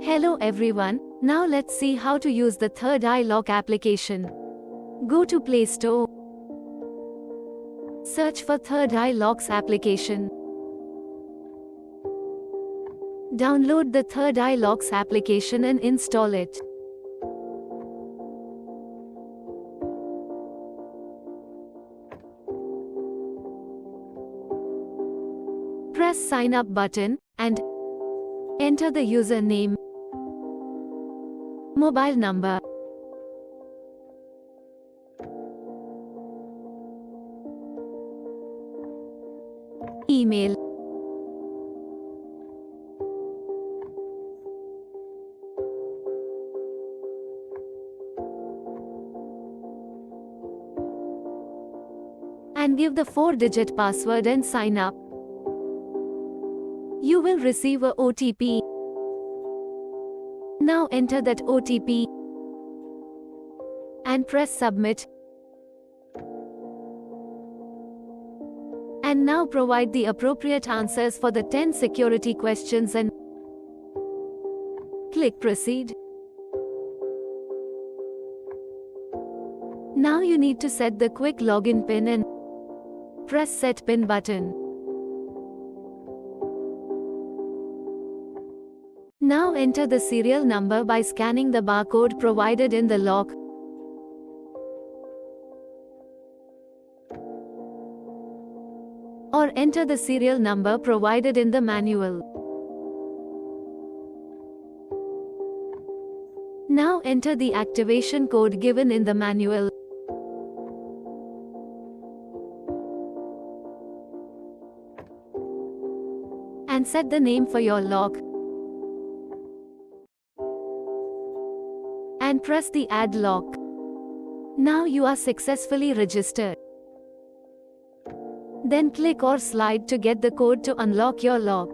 Hello everyone, now let's see how to use the Third Eye Lock application. Go to Play Store. Search for Third Eye Locks application. Download the Third Eye Locks application and install it. Press Sign Up button and enter the username, mobile number, email, and give the 4-digit password and sign up. You will receive a OTP. Now enter that OTP and press submit. And now provide the appropriate answers for the 10 security questions and click proceed. Now you need to set the quick login PIN and press set PIN button. Now enter the serial number by scanning the barcode provided in the lock. Or enter the serial number provided in the manual. Now enter the activation code given in the manual. And set the name for your lock. And press the Add Lock. Now you are successfully registered. Then click or slide to get the code to unlock your lock.